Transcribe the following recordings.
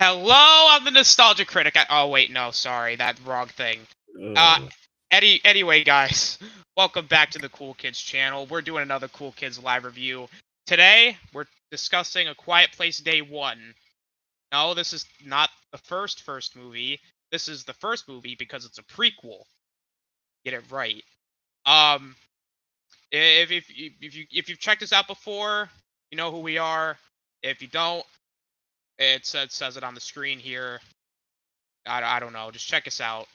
Hello, I'm the Nostalgia Critic. Oh wait, no, sorry, that wrong thing. Uh, Ugh. anyway, guys, welcome back to the Cool Kids channel. We're doing another Cool Kids live review. Today, we're discussing A Quiet Place Day 1. No, this is not the first movie. This is the first movie because it's a prequel. Get it right. Um, if you've checked us out before, you know who we are. If you don't, it says it on the screen here. I don't know. Just check us out.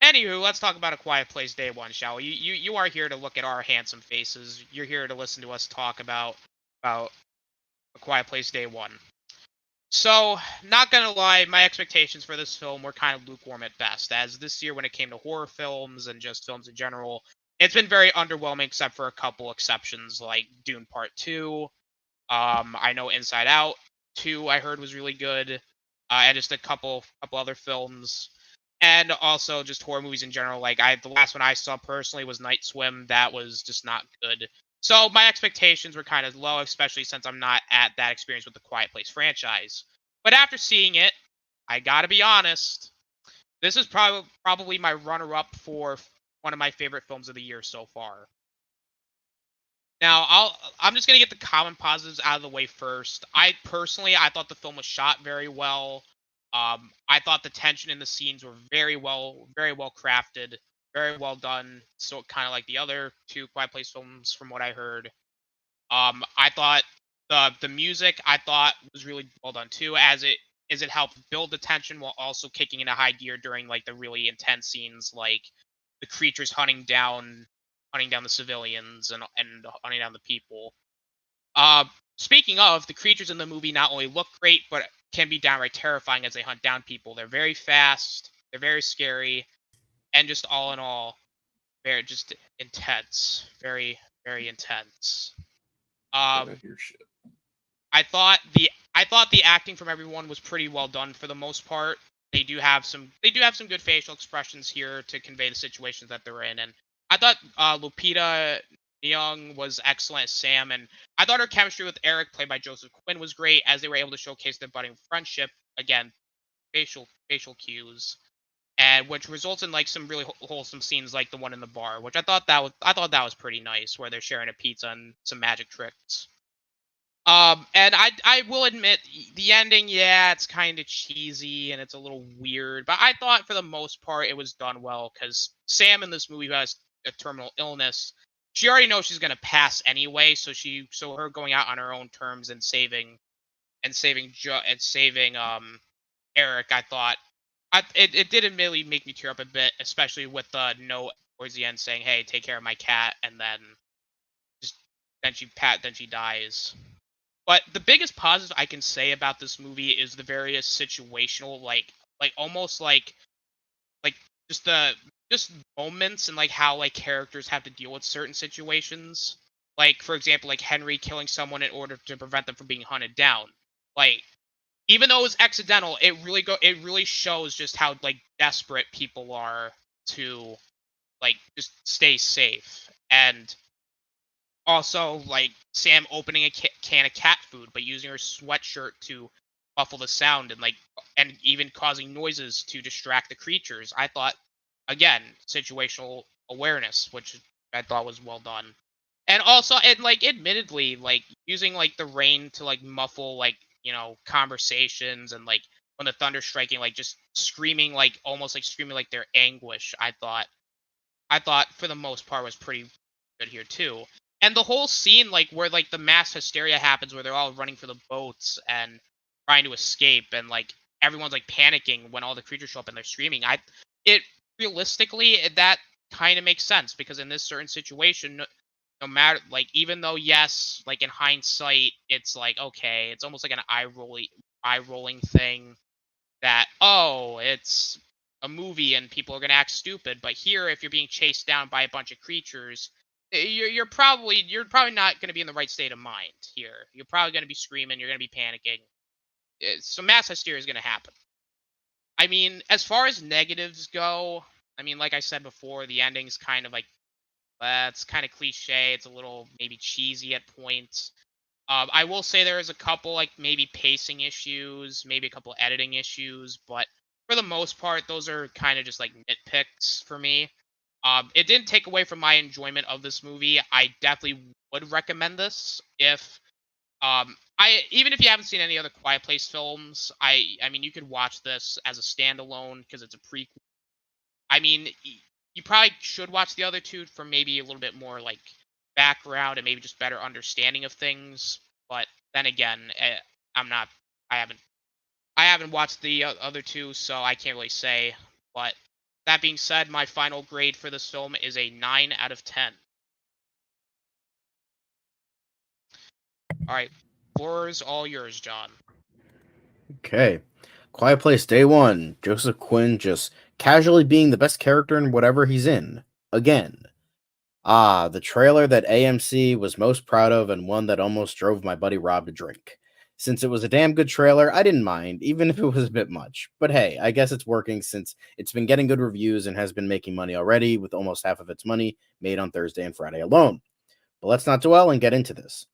Anywho, let's talk about A Quiet Place Day 1, shall we? You are here to look at our handsome faces. You're here to listen to us talk about A Quiet Place Day 1. So, not gonna lie, my expectations for this film were kind of lukewarm at best, as this year when it came to horror films and just films in general, it's been very underwhelming except for a couple exceptions like Dune Part 2. I know Inside Out 2 I heard was really good, and just a couple other films, and also just horror movies in general. Like the last one I saw personally was Night Swim. That was just not good. So my expectations were kind of low, especially since I'm not at that experience with the Quiet Place franchise. But after seeing it, I gotta be honest, this is probably my runner-up for one of my favorite films of the year so far. Now, I'm just gonna get the common positives out of the way first. I thought the film was shot very well. I thought the tension in the scenes were very well crafted, very well done. So kind of like the other two Quiet Place films, from what I heard. I thought the music I thought was really well done too, as it helped build the tension while also kicking into high gear during like the really intense scenes, like the creatures hunting down the civilians and hunting down the people. Uh, Speaking of, the creatures in the movie not only look great, but can be downright terrifying as they hunt down people. They're very fast, they're very scary, and just all in all, very just intense, very intense. Did I Um, hear shit? I thought the acting from everyone was pretty well done for the most part. They do have some good facial expressions here to convey the situations that they're in, and I thought Lupita Nyong was excellent as Sam, and I thought her chemistry with Eric, played by Joseph Quinn, was great as they were able to showcase their budding friendship. Again, facial cues, and which results in like some really wholesome scenes, like the one in the bar, which I thought that was pretty nice, where they're sharing a pizza and some magic tricks. And I will admit the ending, yeah, it's kind of cheesy and it's a little weird, but I thought for the most part it was done well because Sam in this movie, who has a terminal illness, she already knows she's gonna pass anyway, so her going out on her own terms and saving Eric, I thought it did admittedly make me tear up a bit, especially with the note towards the end saying, "Hey, take care of my cat," and just then she dies. But the biggest positive I can say about this movie is the various situational, almost like just the just moments and like how like characters have to deal with certain situations. Like for example, like Henry killing someone in order to prevent them from being hunted down. Like even though it was accidental, it really shows just how like desperate people are to like just stay safe. And also, like Sam opening a can of cat food, but using her sweatshirt to muffle the sound and even causing noises to distract the creatures. I thought, again, situational awareness, which I thought was well done. And also, and like, admittedly, like using like the rain to like muffle like conversations and like when the thunder's striking, like just screaming like almost like screaming like their anguish. I thought for the most part was pretty good here too. And the whole scene, like where like the mass hysteria happens, where they're all running for the boats and trying to escape, and like everyone's like panicking when all the creatures show up and they're screaming. It realistically that kind of makes sense because in this certain situation, no matter like even though yes, like in hindsight, it's like okay, it's almost like an eye rolling thing that oh it's a movie and people are going to act stupid, but here if you're being chased down by a bunch of creatures, you're probably not going to be in the right state of mind here. You're probably going to be screaming, you're going to be panicking. So mass hysteria is going to happen. I mean, as far as negatives go, I mean, like I said before, the ending's kind of like it's kind of cliche, it's a little maybe cheesy at points. I will say there is a couple like maybe pacing issues, maybe a couple editing issues, but for the most part, those are kind of just like nitpicks for me. It didn't take away from my enjoyment of this movie. I definitely would recommend this if I even if you haven't seen any other Quiet Place films, I mean you could watch this as a standalone because it's a prequel. I mean, you probably should watch the other two for maybe a little bit more like background and maybe just better understanding of things. But then again, I'm not. I haven't. I haven't watched the other two, so I can't really say. But that being said, my final grade for this film is a 9 out of 10. All right, floor is all yours, John. Okay. Quiet Place Day One. Joseph Quinn just casually being the best character in whatever he's in. Again. Ah, the trailer that AMC was most proud of and one that almost drove my buddy Rob to drink. Since it was a damn good trailer, I didn't mind, even if it was a bit much. But hey, I guess it's working since it's been getting good reviews and has been making money already, with almost half of its money made on Thursday and Friday alone. But let's not dwell and get into this.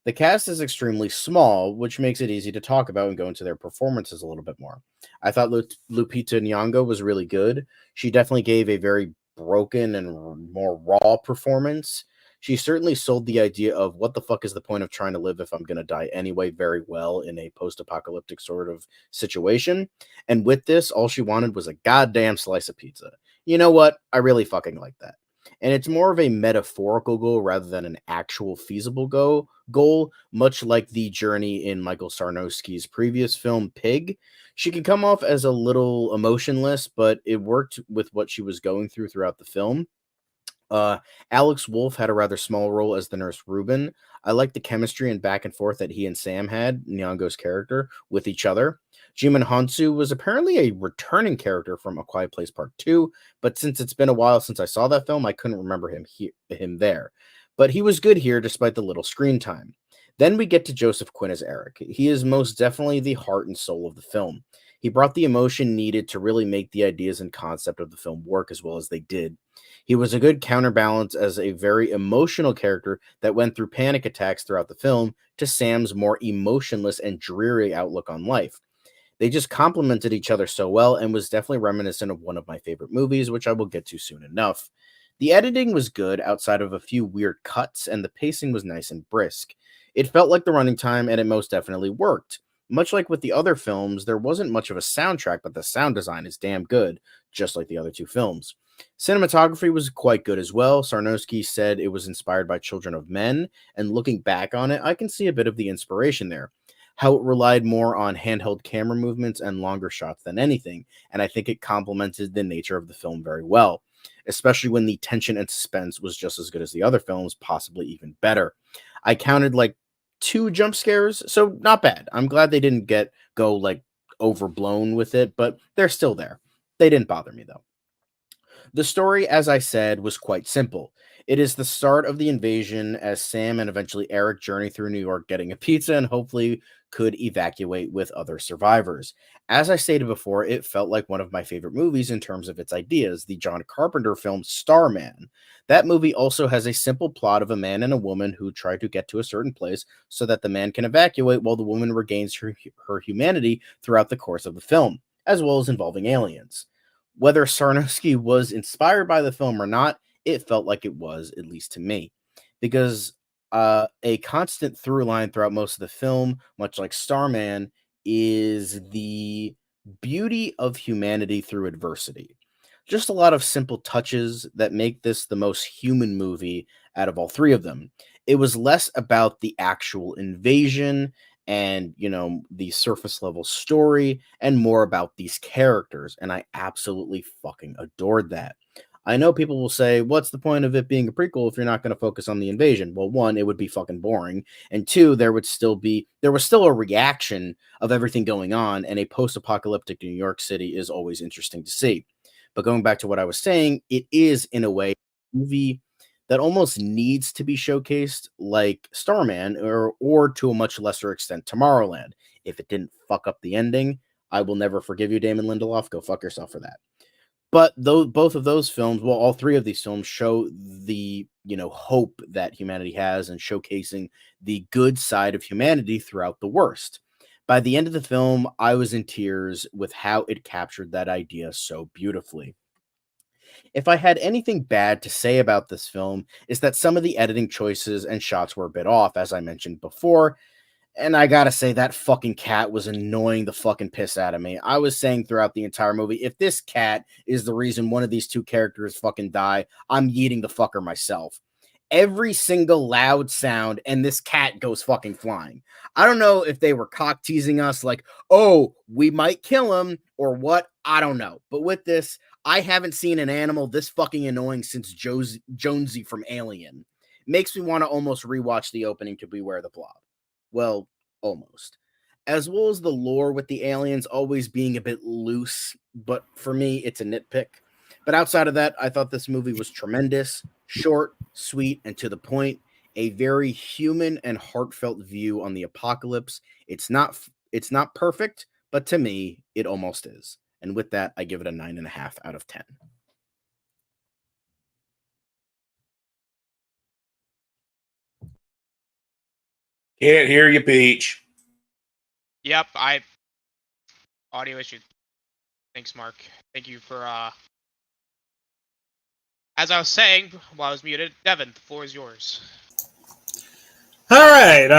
The cast is extremely small, which makes it easy to talk about and go into their performances a little bit more. I thought Lupita Nyong'o was really good. She definitely gave a very broken and more raw performance. She certainly sold the idea of what the fuck is the point of trying to live if I'm going to die anyway very well in a post-apocalyptic sort of situation. And with this, all she wanted was a goddamn slice of pizza. You know what? I really fucking like that. And it's more of a metaphorical goal rather than an actual feasible goal, much like the journey in Michael Sarnowski's previous film Pig. She can come off as a little emotionless, but it worked with what she was going through throughout the film. uh, Alex Wolff had a rather small role as the nurse Ruben. I liked the chemistry and back and forth that he and Sam had, Nyong'o's character, with each other. Jimon Hansu was apparently a returning character from A Quiet Place Part 2, but since it's been a while since I saw that film, I couldn't remember him there. But he was good here despite the little screen time. Then we get to Joseph Quinn as Eric. He is most definitely the heart and soul of the film. He brought the emotion needed to really make the ideas and concept of the film work as well as they did. He was a good counterbalance as a very emotional character that went through panic attacks throughout the film to Sam's more emotionless and dreary outlook on life. They just complemented each other so well and was definitely reminiscent of one of my favorite movies, which I will get to soon enough. The editing was good outside of a few weird cuts, and the pacing was nice and brisk. It felt like the running time, and it most definitely worked. Much like with the other films, there wasn't much of a soundtrack, but the sound design is damn good, just like the other two films. Cinematography was quite good as well. Sarnowski said it was inspired by Children of Men, and looking back on it, I can see a bit of the inspiration there. How it relied more on handheld camera movements and longer shots than anything, and I think it complemented the nature of the film very well, especially when the tension and suspense was just as good as the other films, possibly even better. I counted like two jump scares, so not bad. I'm glad they didn't go like overblown with it, but they're still there. They didn't bother me though. The story, as I said, was quite simple. It is the start of the invasion as Sam and eventually Eric journey through New York getting a pizza and hopefully could evacuate with other survivors. As I stated before, it felt like one of my favorite movies in terms of its ideas, the John Carpenter film Starman. That movie also has a simple plot of a man and a woman who try to get to a certain place so that the man can evacuate while the woman regains her humanity throughout the course of the film, as well as involving aliens. Whether Sarnowski was inspired by the film or not, it felt like it was, at least to me. Because a constant through line throughout most of the film, much like Starman, is the beauty of humanity through adversity. Just a lot of simple touches that make this the most human movie out of all three of them. It was less about the actual invasion and, the surface level story and more about these characters. And I absolutely fucking adored that. I know people will say, what's the point of it being a prequel if you're not going to focus on the invasion? Well, one, it would be fucking boring. And two, there was still a reaction of everything going on. And a post apocalyptic New York City is always interesting to see. But going back to what I was saying, it is in a way a movie that almost needs to be showcased like Starman or to a much lesser extent Tomorrowland. If it didn't fuck up the ending, I will never forgive you, Damon Lindelof. Go fuck yourself for that. But though both of those films, well, all three of these films show the hope that humanity has and showcasing the good side of humanity throughout the worst. By the end of the film, I was in tears with how it captured that idea so beautifully. If I had anything bad to say about this film, is that some of the editing choices and shots were a bit off, as I mentioned before, and I gotta say, that fucking cat was annoying the fucking piss out of me. I was saying throughout the entire movie, if this cat is the reason one of these two characters fucking die, I'm yeeting the fucker myself. Every single loud sound, and this cat goes fucking flying. I don't know if they were cock teasing us, like, oh, we might kill him, or what. I don't know. But with this, I haven't seen an animal this fucking annoying since Jonesy from Alien. Makes me want to almost rewatch the opening to Beware the Blob. Well, almost. As well as the lore with the aliens always being a bit loose, but for me, it's a nitpick. But outside of that, I thought this movie was tremendous, short, sweet, and to the point. A very human and heartfelt view on the apocalypse. It's not perfect, but to me, it almost is. And with that, I give it a 9.5 out of 10. Can't hear you, Peach. Yep, audio issue. Thanks, Mark. Thank you for as I was saying while I was muted, Devin, the floor is yours. All right.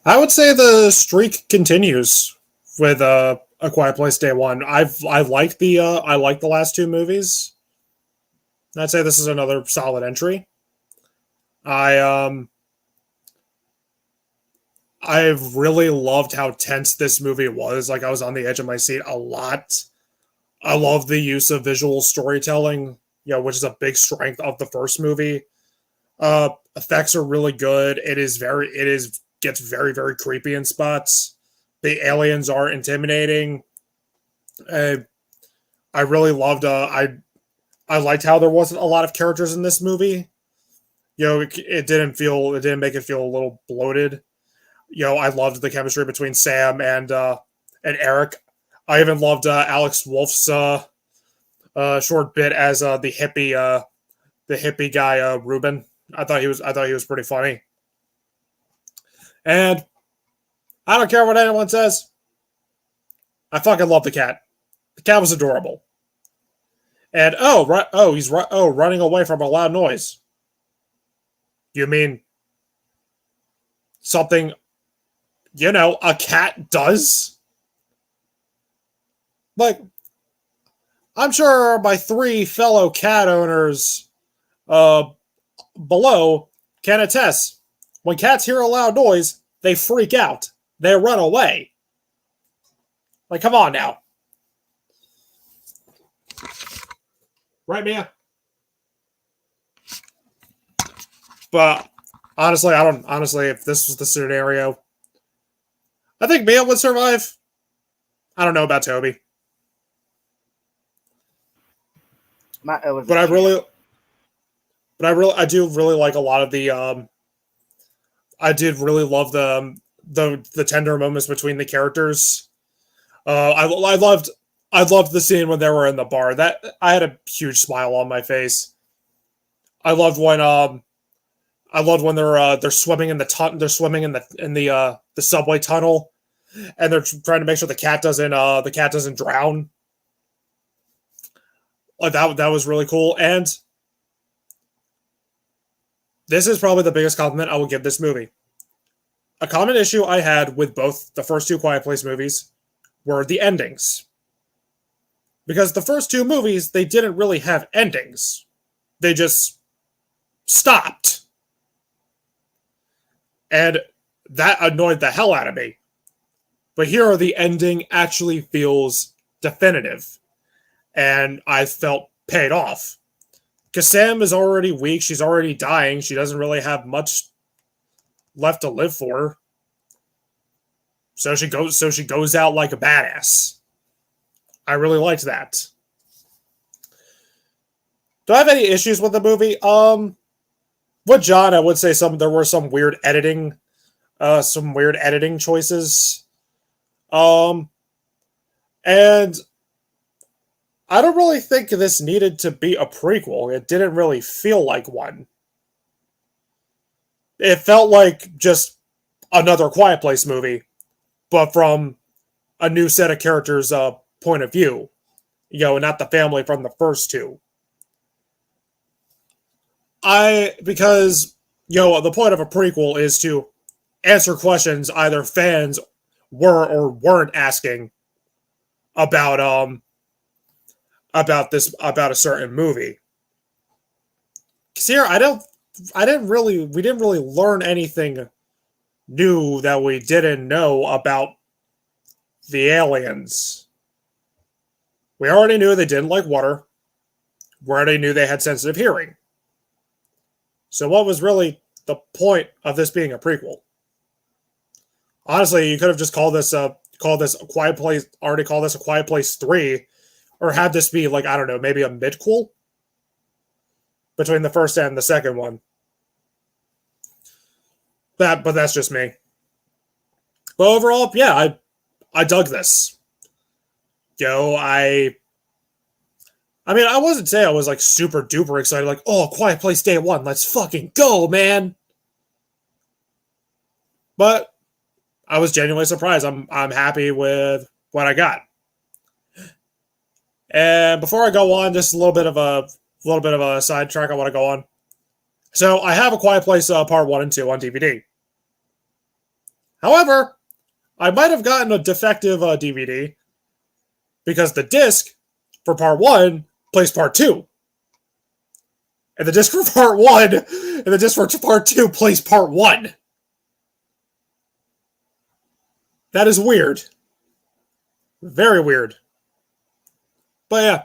I would say the streak continues with A Quiet Place Day One. I like the last two movies. I'd say this is another solid entry. I've really loved how tense this movie was. Like, I was on the edge of my seat a lot. I love the use of visual storytelling, which is a big strength of the first movie. Effects are really good. Gets very, very creepy in spots. The aliens are intimidating. I really loved. I liked how there wasn't a lot of characters in this movie. It didn't make it feel a little bloated. I loved the chemistry between Sam and Eric. I even loved Alex Wolf's short bit as the hippie guy Ruben. I thought he was pretty funny. And I don't care what anyone says. I fucking love the cat. The cat was adorable. And he's running away from a loud noise. You mean something a cat does? Like, I'm sure my three fellow cat owners below can attest. When cats hear a loud noise, they freak out. They run away. Like, come on now. Right, Mia? But honestly, if this was the scenario, I think Mia would survive. I don't know about Toby. I do really like a lot of the. I did really love the tender moments between the characters. I loved the scene when they were in the bar. That I had a huge smile on my face. I loved when they're swimming in the subway tunnel, and they're trying to make sure the cat doesn't drown. Like that was really cool. And this is probably the biggest compliment I will give this movie. A common issue I had with both the first two Quiet Place movies were the endings. Because the first two movies, they didn't really have endings. They just stopped. And that annoyed the hell out of me. But here, the ending actually feels definitive. And I felt paid off. Because Sam is already weak. She's already dying. She doesn't really have much left to live for. So she goes out like a badass. I really liked that. Do I have any issues with the movie? With John, I would say there were some weird editing choices. And I don't really think this needed to be a prequel. It didn't really feel like one. It felt like just another Quiet Place movie, but from a new set of characters' point of view. Not the family from the first two. Because the point of a prequel is to answer questions either fans were or weren't asking about about a certain movie. Because here we didn't really learn anything new that we didn't know about the aliens. We already knew they didn't like water. We already knew they had sensitive hearing. So what was really the point of this being a prequel? Honestly, you could have just called this a Quiet Place. Already called this a Quiet Place 3, or have this be like, I don't know, maybe a midquel between the first and the second one. But that's just me. But overall, yeah, I dug this. I mean, I wasn't saying I was like super duper excited, like, oh, Quiet Place Day 1, let's fucking go, man. But I was genuinely surprised. I'm happy with what I got. And before I go on, just a little bit of a sidetrack I want to go on. So I have A Quiet Place Part 1 and 2 on DVD. However, I might have gotten a defective DVD because the disc for Part 1 plays Part 2. And the disc for Part 1 and the disc for Part 2 plays Part 1. That is weird. Very weird. But yeah,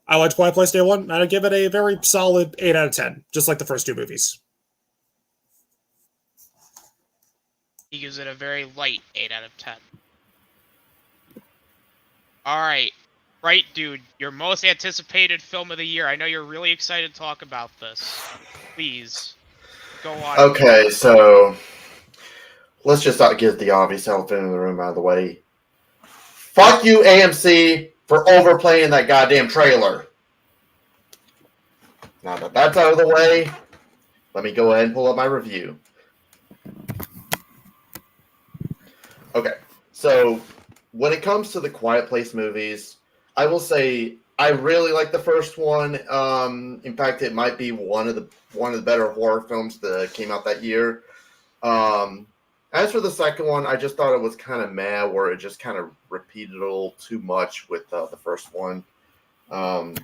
I liked Quiet Place Day 1, and I give it a very solid 8 out of 10, just like the first two movies. He gives it a very light 8 out of 10. Alright. Right, dude. Your most anticipated film of the year. I know you're really excited to talk about this. Please. Go on. Okay, so let's just not get the obvious elephant in the room out of the way. Fuck you, AMC, for overplaying that goddamn trailer. Now that that's out of the way, let me go ahead and pull up my review. Okay, so when it comes to the Quiet Place movies, I will say I really like the first one. In fact, it might be one of the better horror films that came out that year. As for the second one, I just thought it was kind of meh, where it just kind of repeated a little too much with the first one. But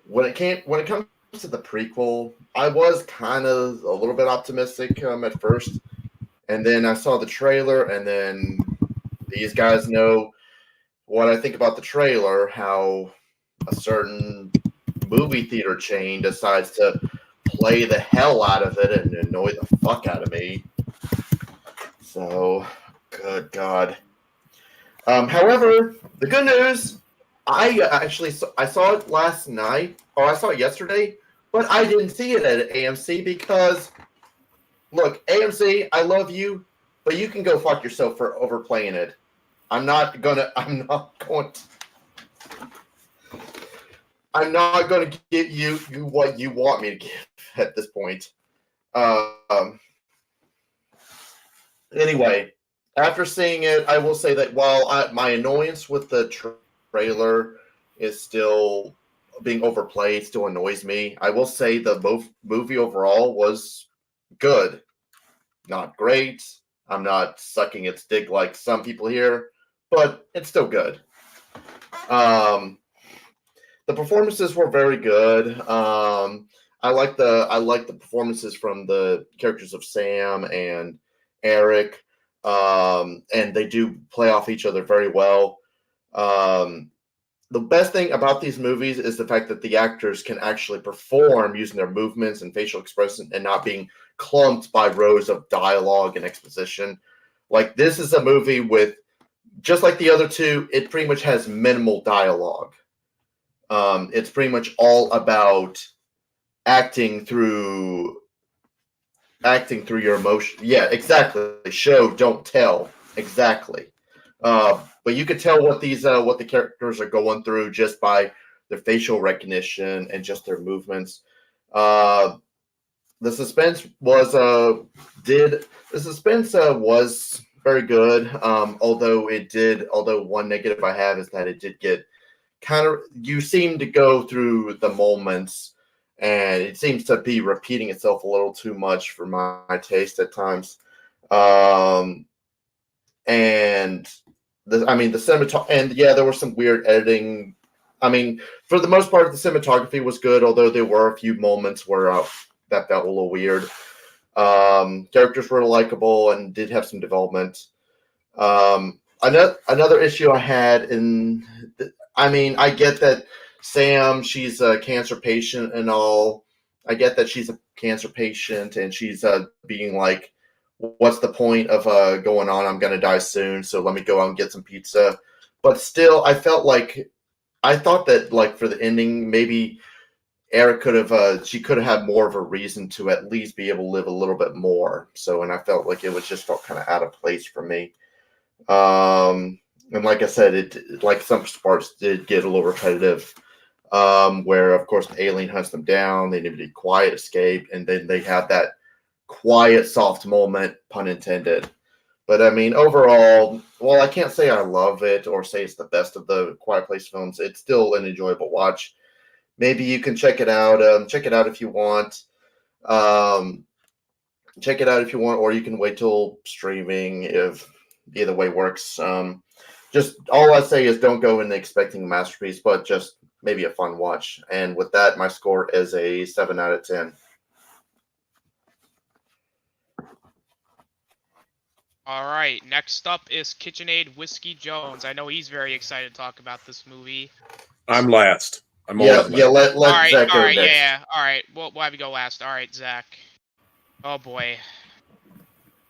when it comes to the prequel, I was kind of a little bit optimistic at first, and then I saw the trailer, and then these guys know what I think about the trailer. How a certain movie theater chain decides to play the hell out of it and annoy the fuck out of me. So, good God. However, the good news, I saw it last night, or I saw it yesterday, but I didn't see it at AMC because, look, AMC, I love you, but you can go fuck yourself for overplaying it. I'm not gonna give you what you want me to give at this point. Anyway, after seeing it, I will say that while my annoyance with the trailer is still being overplayed, still annoys me, I will say the movie overall was good. Not great. I'm not sucking its dick like some people here, but it's still good. The performances were very good. I like the performances from the characters of Sam and Eric, and they do play off each other very well. The best thing about these movies is the fact that the actors can actually perform using their movements and facial expression and not being clumped by rows of dialogue and exposition. Like, this is a movie with, just like the other two, it pretty much has minimal dialogue. It's pretty much all about acting through your emotion. Yeah, exactly. Show, don't tell. Exactly. But you could tell what the characters are going through just by their facial recognition and just their movements. The suspense was very good. Although one negative I have is that it did get you seem to go through the moments, and it seems to be repeating itself a little too much for my taste at times. And the cinematography, and yeah, there was some weird editing. I mean, for the most part, the cinematography was good, although there were a few moments where that felt a little weird. Characters were likable and did have some development. Another issue I had I get that Sam, she's a cancer patient and all. I get that she's a cancer patient and she's being like, what's the point of going on? I'm going to die soon, so let me go out and get some pizza. But still, I thought that like for the ending, maybe Eric she could have had more of a reason to at least be able to live a little bit more. So, and I felt like just felt kind of out of place for me. And like I said, like some parts did get a little repetitive. Where of course the alien hunts them down, they need a quiet escape, and then they have that quiet, soft moment, pun intended. But I mean, overall, well, I can't say I love it or say it's the best of the Quiet Place films. It's still an enjoyable watch. Maybe you can check it out. Check it out if you want. Check it out if you want, or you can wait till streaming if either way works. Just all I say is don't go in expecting a masterpiece, but just maybe a fun watch. And with that, my score is a 7 out of 10. All right, next up is KitchenAid Whiskey Jones. I know he's very excited to talk about this movie. I'm last. I'm Yeah, always last. let All right, Zach go all right, next. yeah, all right. We'll have you go last. All right, Zach. Oh boy.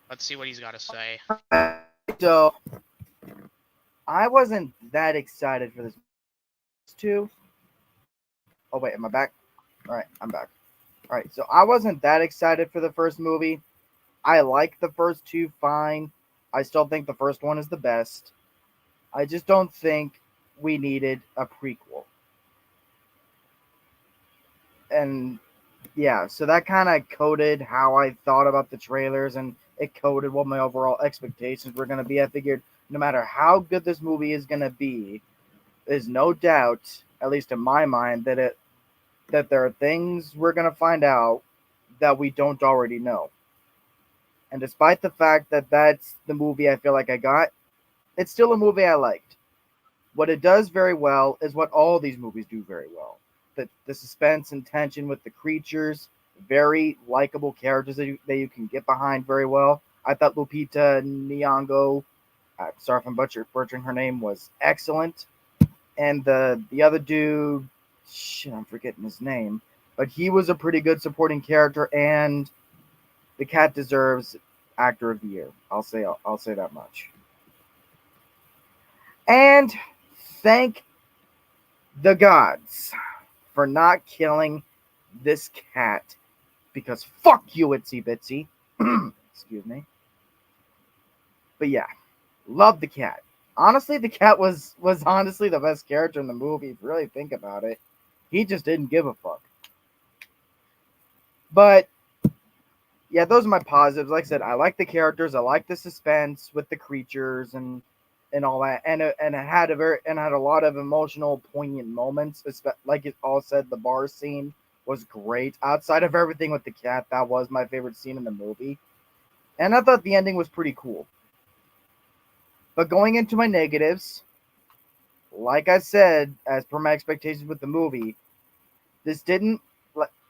Let's see what he's got to say. So, I wasn't that excited for this too. Oh wait, am I back? All right, I'm back. All right, so I wasn't that excited for the first movie. I like the first two fine. I still think the first one is the best. I just don't think we needed a prequel. And yeah, so that kind of coded how I thought about the trailers, and it coded what my overall expectations were going to be. I figured no matter how good this movie is going to be, there's no doubt, at least in my mind, that there are things we're going to find out that we don't already know. And despite the fact that that's the movie I feel like I got, it's still a movie I liked. What it does very well is what all these movies do very well. The suspense and tension with the creatures, very likable characters that you can get behind very well. I thought Lupita Nyong'o, sorry if I'm butchering her name, was excellent. And the other dude, shit, I'm forgetting his name, but he was a pretty good supporting character, and the cat deserves Actor of the Year. I'll say that much. And thank the gods for not killing this cat, because fuck you, Itsy Bitsy. Excuse me. But yeah, love the cat. Honestly, the cat was honestly the best character in the movie, if you really think about it. He just didn't give a fuck. But yeah, those are my positives. Like I said, I like the characters, I like the suspense with the creatures and all that, and it had a lot of emotional, poignant moments. Like it all said, the bar scene was great. Outside of everything with the cat, that was my favorite scene in the movie, and I thought the ending was pretty cool. But going into my negatives, like I said, as per my expectations with the movie, this didn't.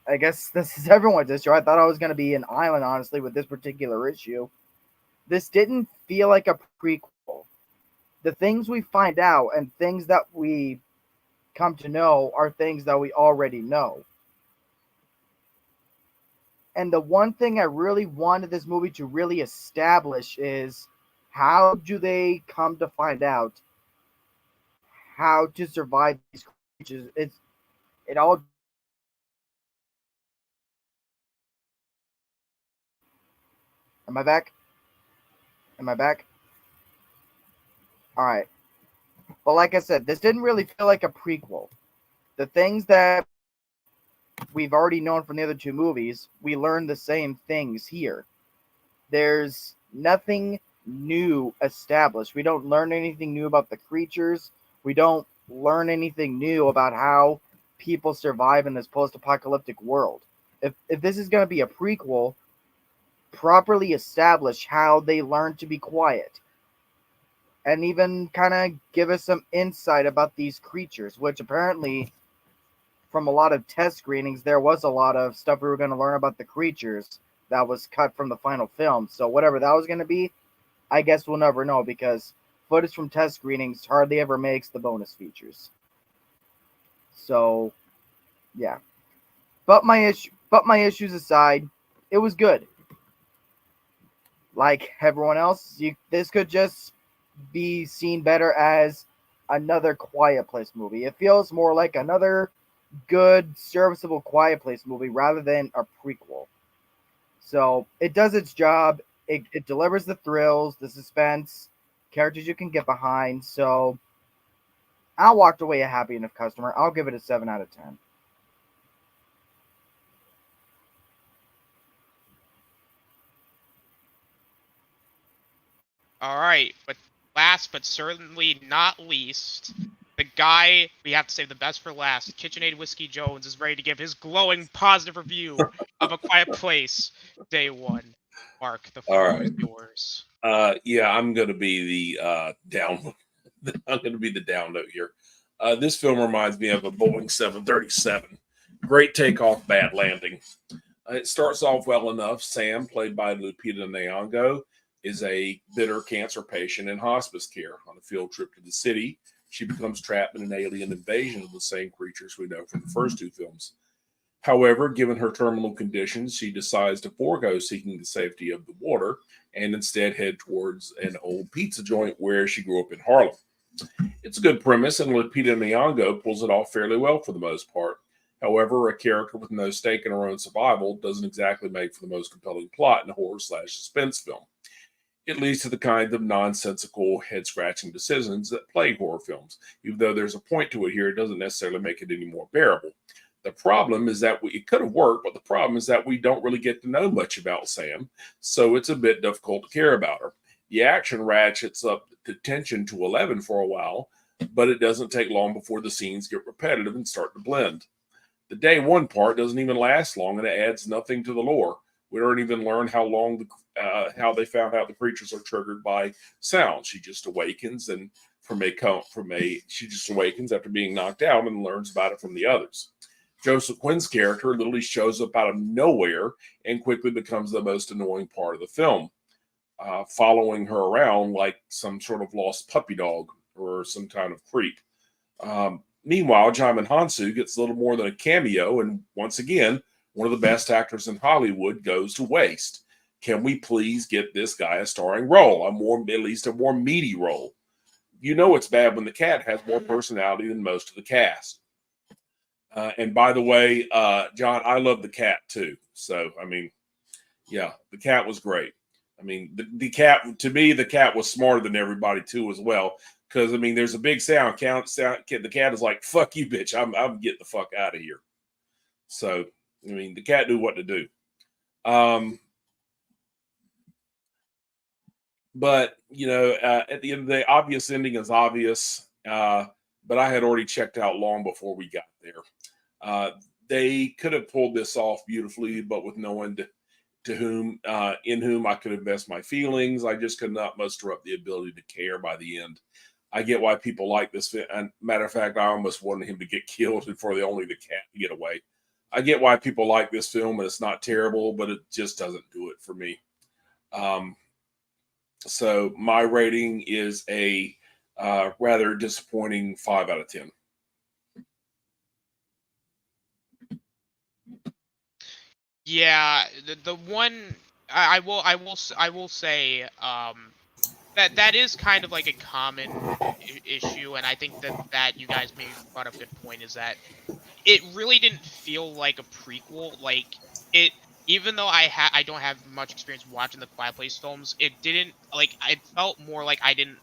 I guess this is everyone's issue. I thought I was going to be an island, honestly, with this particular issue. This didn't feel like a prequel. The things we find out and things that we come to know are things that we already know. And the one thing I really wanted this movie to really establish is how do they come to find out how to survive these creatures? It all. Am I back? Am I back? All right. But like I said, this didn't really feel like a prequel. The things that we've already known from the other two movies, we learned the same things here. There's nothing new established. We don't learn anything new about the creatures. We don't learn anything new about how people survive in this post-apocalyptic world. If this is going to be a prequel, properly establish how they learn to be quiet. And even kind of give us some insight about these creatures, which apparently, from a lot of test screenings, there was a lot of stuff we were going to learn about the creatures that was cut from the final film. So whatever that was going to be, I guess we'll never know because footage from test screenings hardly ever makes the bonus features. So, yeah. But my issues aside, it was good. Like everyone else, this could just be seen better as another Quiet Place movie. It feels more like another good, serviceable Quiet Place movie rather than a prequel. So it does its job. It delivers the thrills, the suspense, characters you can get behind. So I walked away a happy enough customer. I'll give it a 7 out of 10. All right, but last but certainly not least, the guy we have to save the best for last, KitchenAid Whiskey Jones, is ready to give his glowing positive review of A Quiet Place Day One. Mark, the floor is yours. Yeah, I'm going to be the down. I'm going to be the down note here. This film reminds me of a Boeing 737. Great takeoff, bad landing. It starts off well enough. Sam, played by Lupita Nyong'o, is a bitter cancer patient in hospice care. On a field trip to the city, she becomes trapped in an alien invasion of the same creatures we know from the first two films. However, given her terminal conditions, she decides to forego seeking the safety of the water and instead head towards an old pizza joint where she grew up in Harlem. It's a good premise, and Lupita Nyong'o pulls it off fairly well for the most part. However, a character with no stake in her own survival doesn't exactly make for the most compelling plot in a horror/suspense film. It leads to the kind of nonsensical, head-scratching decisions that plague horror films. Even though there's a point to it here, it doesn't necessarily make it any more bearable. The problem is that it could have worked, but the problem is that we don't really get to know much about Sam, so it's a bit difficult to care about her. The action ratchets up the tension to 11 for a while, but it doesn't take long before the scenes get repetitive and start to blend. The day one part doesn't even last long, and it adds nothing to the lore. We don't even learn how they found out the creatures are triggered by sound. She just awakens, and she just awakens after being knocked out and learns about it from the others. Joseph Quinn's character literally shows up out of nowhere and quickly becomes the most annoying part of the film, following her around like some sort of lost puppy dog or some kind of creep. Meanwhile, Jaimin Hansu gets a little more than a cameo, and once again, one of the best actors in Hollywood goes to waste. Can we please get this guy a starring role, at least a more meaty role? You know it's bad when the cat has more personality than most of the cast. And by the way, John, I love the cat too. So, I mean, yeah, the cat was great. I mean, the cat, to me, the cat was smarter than everybody too as well. Because, I mean, there's a big sound. The cat is like, fuck you, bitch. I'm getting the fuck out of here. So, I mean, the cat knew what to do. But, you know, at the end of the day, obvious ending is obvious. But I had already checked out long before we got there. They could have pulled this off beautifully, but with no one in whom I could invest my feelings. I just could not muster up the ability to care by the end. I get why people like this. And matter of fact, I almost wanted him to get killed and for only the cat to get away. I get why people like this film, and it's not terrible, but it just doesn't do it for me. So my rating is a rather disappointing 5 out of 10. Yeah, the one I will say that is kind of like a common issue, and I think that you guys maybe brought up a good point is that it really didn't feel like a prequel. Like it, even though I don't have much experience watching the Quiet Place films, it didn't like. It felt more like I didn't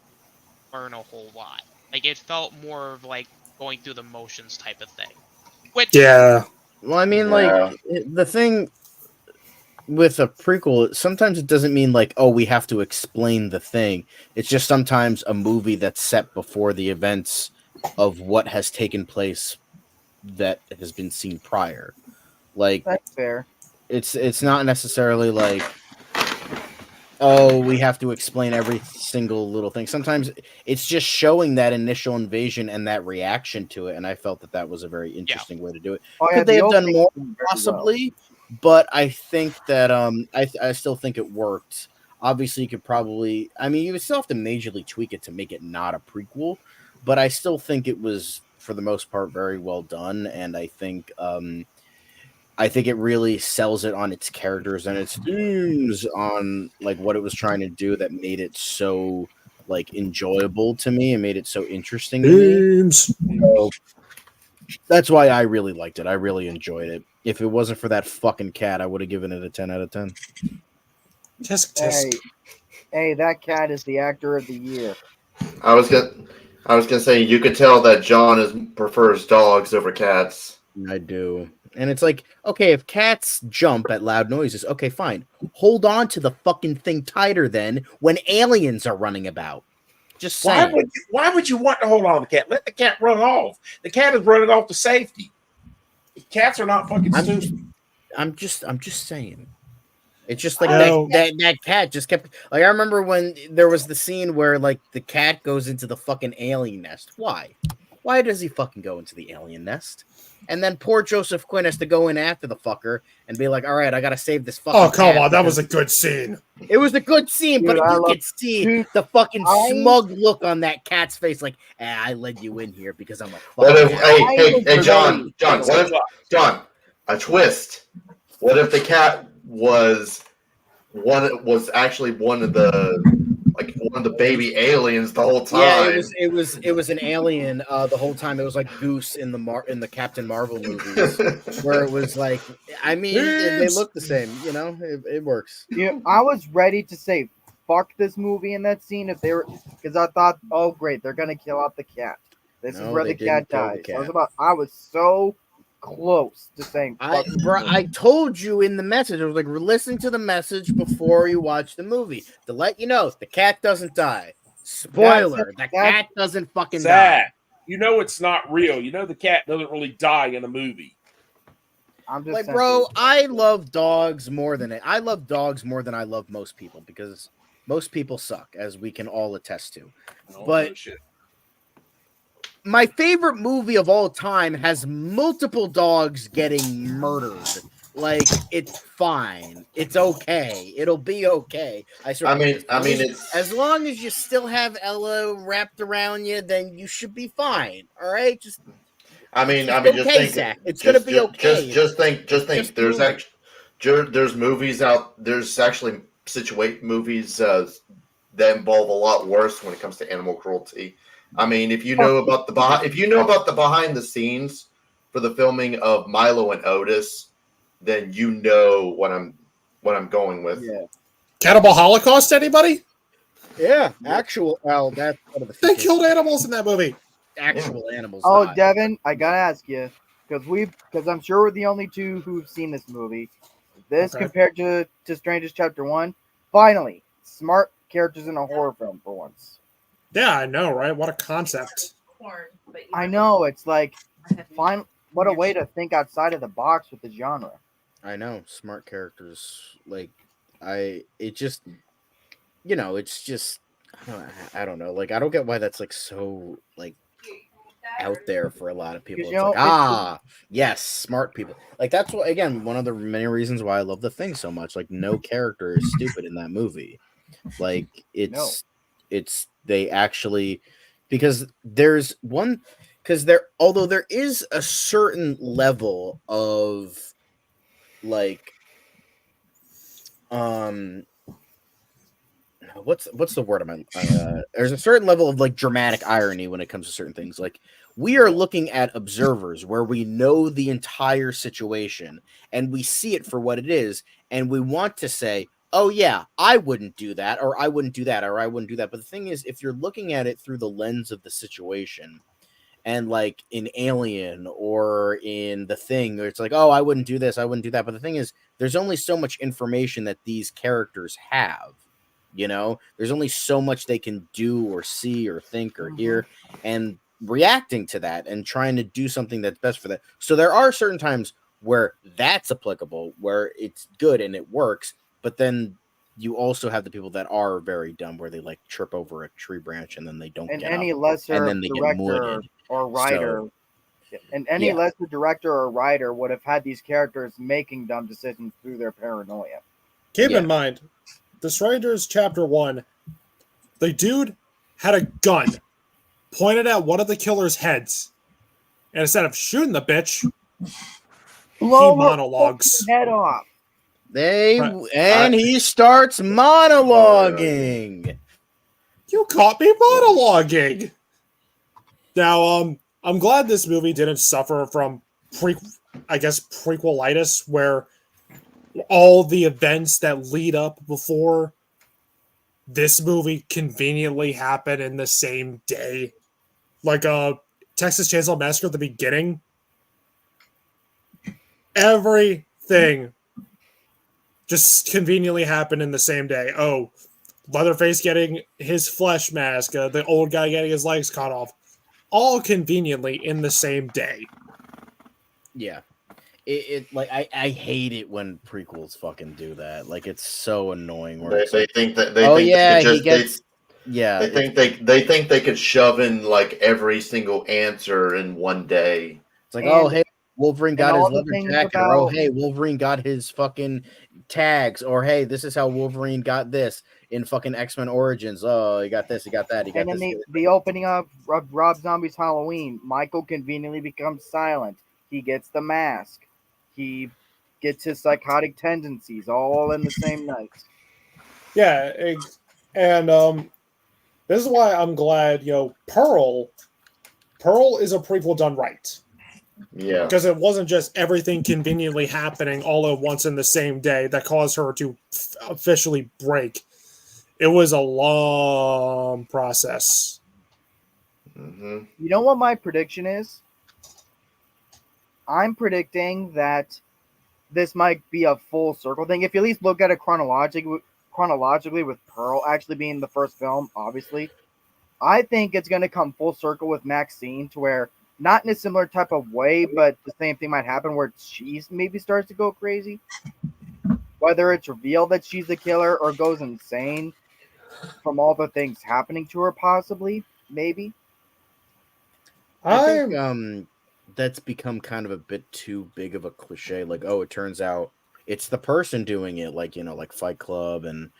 learn a whole lot. Like it felt more of like going through the motions type of thing. Which Yeah. Well, I mean, Yeah. the thing with a prequel, sometimes it doesn't mean like, oh, we have to explain the thing. It's just sometimes a movie that's set before the events of what has taken place that has been seen prior. Like That's fair. it's not necessarily like, oh, we have to explain every single little thing. Sometimes it's just showing that initial invasion and that reaction to it, and I felt that was a very interesting way to do it. Oh yeah, Could they the have done opening more? did very well. Possibly, but I think that I still think it worked. Obviously, you could probably, I mean, you would still have to majorly tweak it to make it not a prequel, but I still think it was for the most part very well done, and I think it really sells it on its characters and its themes, on like what it was trying to do, that made it so like enjoyable to me and made it so interesting to me. Themes. So that's why I really liked it. I really enjoyed it. If it wasn't for that fucking cat, I would have given it a 10 out of 10. Tisk tisk. Hey, that cat is the actor of the year. I was gonna say you could tell that John prefers dogs over cats. I do. And it's like, okay, if cats jump at loud noises, okay, fine. Hold on to the fucking thing tighter then when aliens are running about. Just Why saying. would you want to hold on to the cat? Let the cat run off. The cat is running off to safety. Cats are not fucking stupid. I'm just saying. It's just like No. that cat just kept, like, I remember when there was the scene where like the cat goes into the fucking alien nest. Why? Why does he fucking go into the alien nest? And then poor Joseph Quinn has to go in after the fucker and be like, all right, I gotta save this fucking Oh, come cat on. That because-" was a good scene. It was a good scene, but Dude, I you love- could see Dude, the fucking I- smug look on that cat's face, like, I led you in here because I'm a What fucking if? cat." Hey, John, Hey, what if? John, a twist. What if the cat was actually one of the baby aliens the whole time? Yeah, it was an alien the whole time. It was like Goose in the Captain Marvel movies, where it was like, I mean, they look the same, you know, it works. Yeah, I was ready to say fuck this movie in that scene if they were, because I thought, oh great, they're gonna kill out the cat. This No, is where they the cat didn't kill the dies. cat. I was so close to saying fuck. this movie. I told you in the message, I was like, listen to the message before you watch the movie to let you know the cat doesn't die. Spoiler: the cat doesn't fucking die. Sad. You know it's not real. You know the cat doesn't really die in a movie. I'm just Like, saying. bro, I love dogs more than I love most people, because most people suck, as we can all attest to. Oh, But- no shit. My favorite movie of all time has multiple dogs getting murdered. Like, it's fine. It's okay. It'll be okay. I mean, it's. as long as you still have Ella wrapped around you, then you should be fine. All right, just Okay, okay, just think. Zach. It's gonna be okay. Just think. Just There's move. there's movies out. There's actually movies that involve a lot worse when it comes to animal cruelty. I mean, if you know about the behind the scenes for the filming of Milo and Otis, then you know what I'm going with. Yeah. Cannibal Holocaust, anybody? Yeah, actual. Well, that's one of the They features. killed animals in that movie. Actual animals. Oh, die. Devin, I gotta ask you, because I'm sure we're the only two who've seen this movie. This Okay. compared to Strangers Chapter 1, finally, smart characters in a horror film for once. Yeah, I know, right? What a concept. I know, it's like, fine. What a way to think outside of the box with the genre. I know, smart characters. Like, it just, you know, it's just, I don't know. Like, I don't get why that's like so like out there for a lot of people. Because, It's you like, know, yes, smart people. Like, that's what, again, one of the many reasons why I love The Thing so much. Like, no character is stupid in that movie. Like, it's they actually, because although there is a certain level of like what's the word there's a certain level of like dramatic irony when it comes to certain things. Like, we are looking at observers where we know the entire situation and we see it for what it is, and we want to say, oh yeah, I wouldn't do that, or I wouldn't do that, or I wouldn't do that. But the thing is, if you're looking at it through the lens of the situation, and like in Alien or in The Thing, where it's like, oh, I wouldn't do this, I wouldn't do that. But the thing is, there's only so much information that these characters have. You know, there's only so much they can do or see or think or hear, and reacting to that and trying to do something that's best for that. So there are certain times where that's applicable, where it's good and it works, but then you also have the people that are very dumb, where they like trip over a tree branch and then they don't And get any up, lesser and then they get director muted. or writer, and any yeah. lesser director or writer would have had these characters making dumb decisions through their paranoia. Keep Yeah. in mind, The Strangers Chapter 1, the dude had a gun pointed at one of the killer's heads. And instead of shooting the bitch, Blow her monologues. fucking head off. He starts monologuing. You caught me monologuing. Now, I'm glad this movie didn't suffer from prequelitis, where all the events that lead up before this movie conveniently happen in the same day. Like Texas Chainsaw Massacre at the beginning. Everything just conveniently happened in the same day. Oh, Leatherface getting his flesh mask, the old guy getting his legs cut off. All conveniently in the same day. Yeah. It like I hate it when prequels fucking do that. Like, it's so annoying. Where They think that they oh think yeah, they could he just, gets yeah. they think they think they could shove in like every single answer in one day. It's like, And- oh hey, Wolverine got his all the leather things jacket, or oh about- hey, Wolverine got his fucking tags, or hey, this is how Wolverine got this in fucking X-Men Origins. Oh, he got this, he got that, he got And then this. the opening of Rob Zombie's Halloween, Michael conveniently becomes silent. He gets the mask. He gets his psychotic tendencies all in the same night. Yeah, and this is why I'm glad, Pearl is a prequel done right. Yeah. Because it wasn't just everything conveniently happening all at once in the same day that caused her to officially break. It was a long process. Mm-hmm. You know what my prediction is? I'm predicting that this might be a full circle thing. If you at least look at it chronologically with Pearl actually being the first film, obviously, I think it's going to come full circle with Maxine, to where, not in a similar type of way, but the same thing might happen where she maybe starts to go crazy. Whether it's revealed that she's a killer or goes insane from all the things happening to her, possibly, maybe. I think that's become kind of a bit too big of a cliche. Like, oh, it turns out it's the person doing it, like, like Fight Club and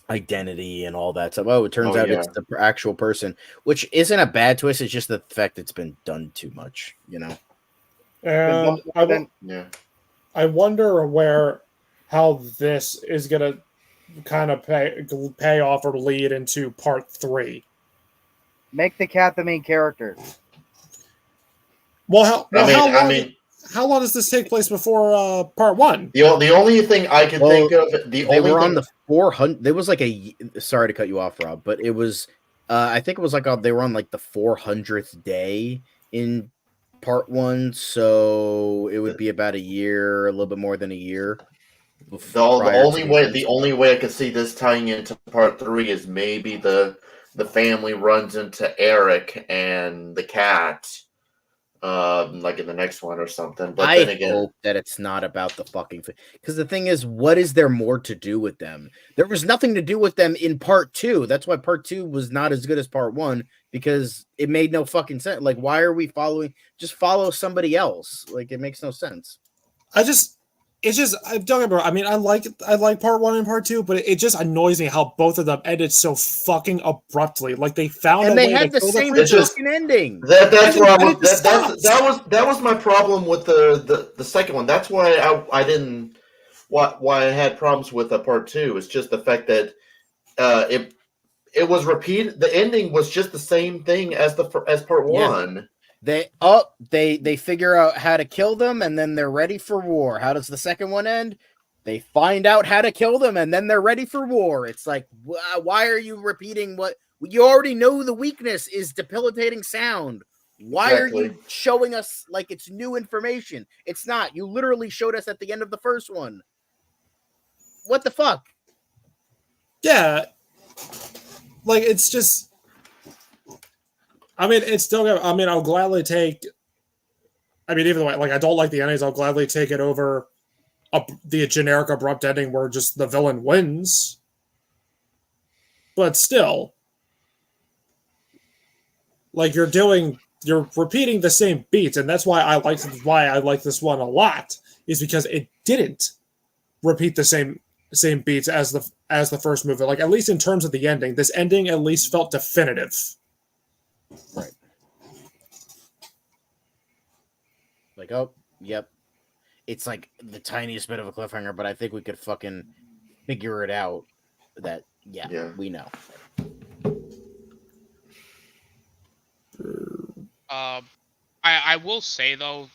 Identity and all that stuff. Oh, it turns out it's the actual person, which isn't a bad twist. It's just the fact it's been done too much, And I wonder how this is going to kind of pay off or lead into part 3. Make the cat the main character. Well, how long does this take place before part 1? The only thing I can think of, on the 400. There was like sorry to cut you off, Rob, but it was I think it was like they were on like the 400th day in part 1, so it would be about a year, a little bit more than a year. The only way I could see this tying into part 3 is maybe the family runs into Eric and the cat, like in the next one or something. But then again, hope that it's not about the fucking thing, because the thing is, what is there more to do with them? There was nothing to do with them in part 2. That's why part 2 was not as good as part 1, because it made no fucking sense. Like, why are we following? Just follow somebody else. Like, it makes no sense. Don't get me wrong. I mean, I like part 1 and part 2, but it just annoys me how both of them ended so fucking abruptly. Like, they found and a they way had the same fucking ending. That was my problem with the second one. That's why I didn't why I had problems with part 2. It's just the fact that it was repeated. The ending was just the same thing as part 1. They figure out how to kill them, and then they're ready for war. How does the second one end? they find out how to kill them, and then they're ready for war. It's like, why are you repeating what you already know? The weakness is debilitating sound. Why are you showing us like it's new information? It's not. You literally showed us at the end of the first one. What the fuck? Yeah. Like, it's just... I mean, it's still... I mean, I'll gladly take... I mean, either way, like, I don't like the endings. I'll gladly take it over the generic abrupt ending where just the villain wins. But still... Like, you're repeating the same beats, and that's why I like this one a lot, is because it didn't repeat the same beats as the first movie. Like, at least in terms of the ending, this ending at least felt definitive. Right. Like, oh, yep. It's like the tiniest bit of a cliffhanger, but I think we could fucking figure it out that, yeah. We know. I will say though,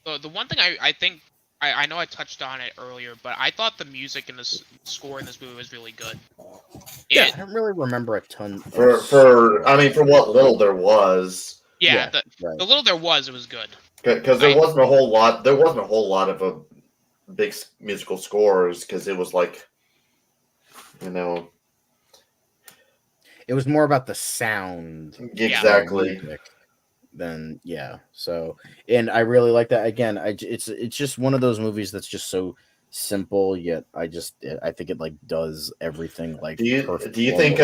the one thing I think I know I touched on it earlier, but I thought the music and the score in this movie was really good. I don't really remember a ton. For what little there was. Yeah, the little there was, it was good. Because there wasn't a whole lot. There wasn't a whole lot of big musical scores because it was like, it was more about the sound. Exactly. Then so, and I really like that. Again, it's just one of those movies that's just so simple, yet I think it like does everything like. Do you think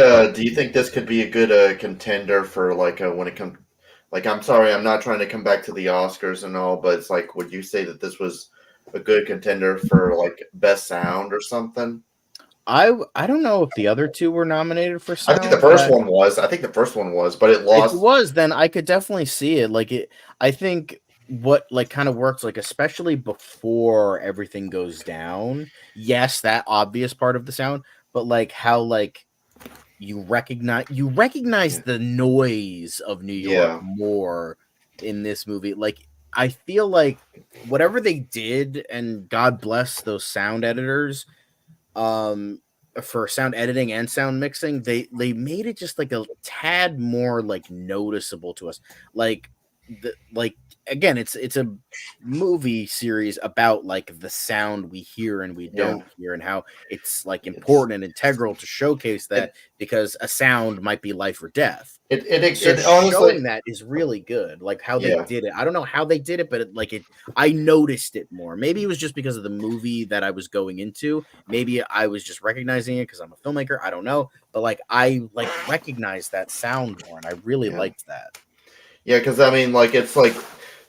this could be a good contender for like when it comes? Like, I'm sorry, I'm not trying to come back to the Oscars and all, but it's like, would you say that this was a good contender for like best sound or something? I don't know if the other two were nominated for sound. I think the first one was, but it lost. If it was, then I could definitely see it. Like I think what like kind of works, like especially before everything goes down. Yes, that obvious part of the sound, but like how like you recognize the noise of New York more in this movie. Like I feel like whatever they did, and God bless those sound editors, for sound editing and sound mixing, they made it just like a tad more like noticeable to us. Like again, it's a movie series about like the sound we hear and we don't hear, and how it's like important and integral to showcase that, because a sound might be life or death. Honestly, showing that is really good. Like how they did it. I don't know how they did it, but I noticed it more. Maybe it was just because of the movie that I was going into. Maybe I was just recognizing it because I'm a filmmaker. I don't know, but like I like recognized that sound more, and I really liked that. Yeah, because I mean, like it's like.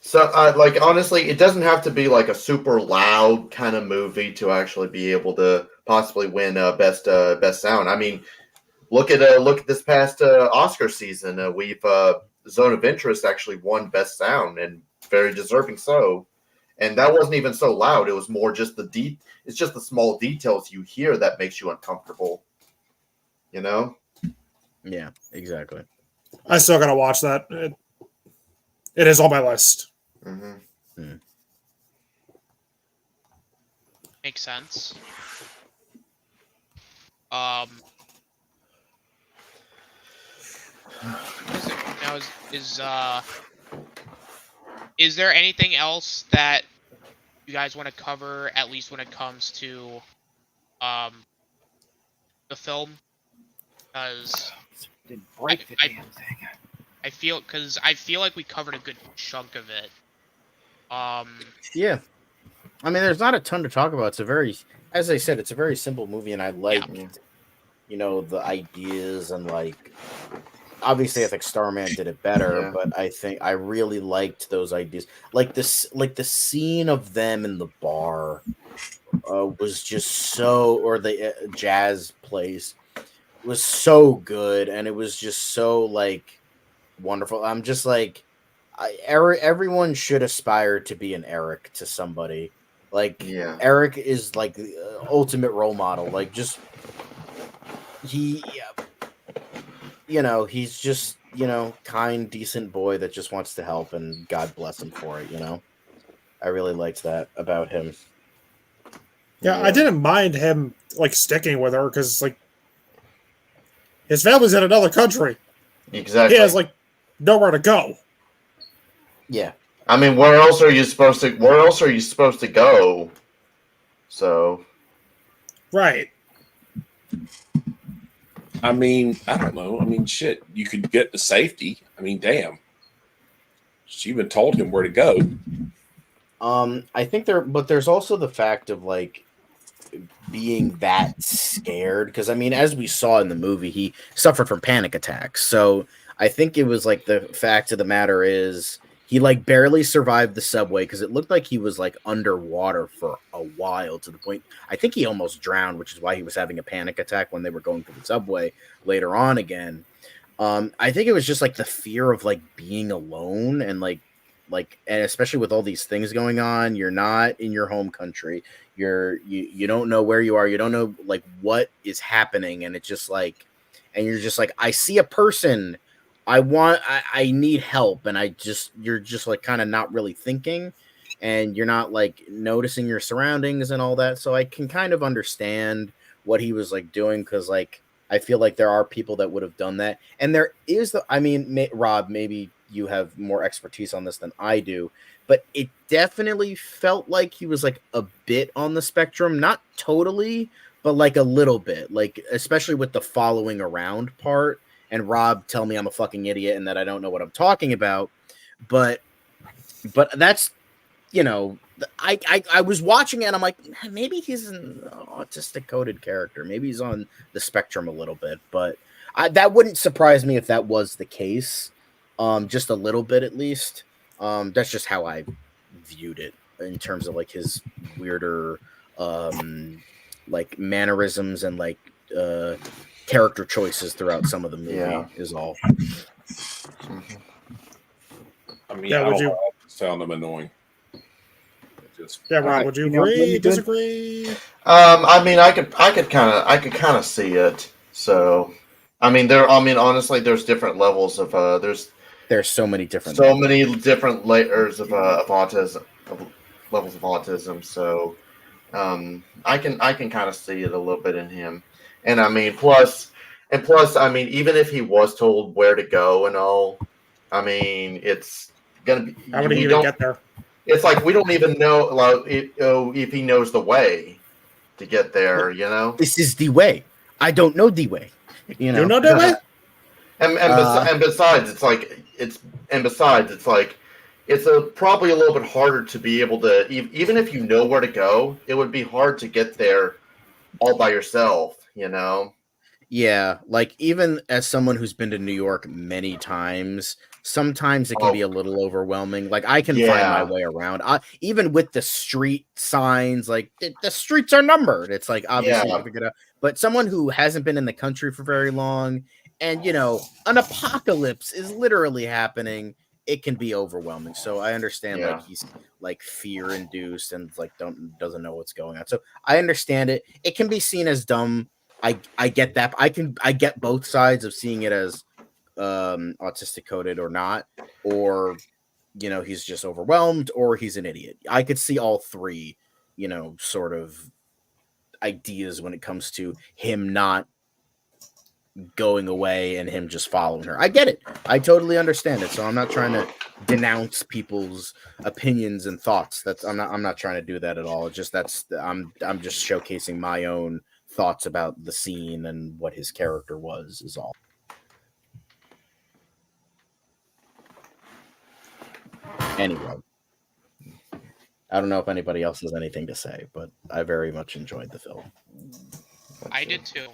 So, like, honestly, it doesn't have to be like a super loud kind of movie to actually be able to possibly win best sound. I mean, look at this past Oscar season. We've Zone of Interest actually won best sound, and very deserving so. And that wasn't even so loud. It was more just it's just the small details you hear that makes you uncomfortable. Yeah, exactly. I still gotta watch that. It is on my list. Mm-hmm. Makes sense. Is there anything else that you guys want to cover, at least when it comes to the film? Because I feel like we covered a good chunk of it. Yeah, I mean, there's not a ton to talk about. As I said, it's a very simple movie, and I liked, the ideas, and like, obviously, I think Starman did it better, but I think I really liked those ideas. Like the scene of them in the bar was just so, or the jazz place was so good, and it was just so like wonderful. I'm just like, everyone should aspire to be an Eric to somebody. Like Eric is like the ultimate role model. Like just he's just kind, decent boy that just wants to help, and God bless him for it. I really liked that about him. Yeah, I didn't mind him like sticking with her because like his family's in another country. Exactly. He has like nowhere to go. Yeah. I mean, where else are you supposed to? Where else are you supposed to go? So Right. I mean, I don't know. I mean, shit, you could get to safety. I mean, damn. She even told him where to go. I think but there's also the fact of like being that scared because I mean, as we saw in the movie, he suffered from panic attacks. So I think it was like the fact of the matter is he like barely survived the subway because it looked like he was like underwater for a while to the point I think he almost drowned, which is why he was having a panic attack when they were going through the subway later on again. I think it was just like the fear of like being alone and and especially with all these things going on, you're not in your home country. You don't know where you are. You don't know like what is happening, and it's just like, and you're just like, I see a person, I need help, and you're just like kind of not really thinking, and you're not like noticing your surroundings and all that. So I can kind of understand what he was like doing because like I feel like there are people that would have done that, and there is I mean, Rob, maybe you have more expertise on this than I do, but it definitely felt like he was like a bit on the spectrum, not totally, but like a little bit, like especially with the following around part. And Rob, tell me I'm a fucking idiot and that I don't know what I'm talking about, but that's I was watching it and I'm like, maybe he's an autistic coded character, maybe he's on the spectrum a little bit, but that wouldn't surprise me if that was the case. Just a little bit at least. That's just how I viewed it in terms of like his weirder like mannerisms and like character choices throughout some of the movie is all. I mean, I just found him annoying. Rob, would you agree? Disagree? I mean, I could kind of see it. So, I mean, honestly, there's different levels of there's so many different layers of autism, of levels of autism. So, I can kind of see it a little bit in him, and I mean, plus, I mean, even if he was told where to go and all, I mean, it's gonna be. How would he even get there? It's like we don't even know if he knows the way to get there. You know, this is the way. I don't know the way. You know the way. And besides, it's like it's probably a little bit harder to be able to even if you know where to go, it would be hard to get there all by yourself. You know. Yeah, like even as someone who's been to New York many times, sometimes it can be a little overwhelming. Like I can find my way around, even with the street signs. Like the streets are numbered. It's like obviously you can figure it out. But someone who hasn't been in the country for very long, and an apocalypse is literally happening, it can be overwhelming. So I understand like he's like fear induced and like doesn't know what's going on. So I understand it. It can be seen as dumb. I get that. I get both sides of seeing it as autistic coded or not, or he's just overwhelmed or he's an idiot. I could see all three, sort of ideas when it comes to him not going away and him just following her. I get it. I totally understand it. So I'm not trying to denounce people's opinions and thoughts. I'm not trying to do that at all. It's just I'm just showcasing my own thoughts about the scene and what his character was is all. Anyway, I don't know if anybody else has anything to say, but I very much enjoyed the film. I did too.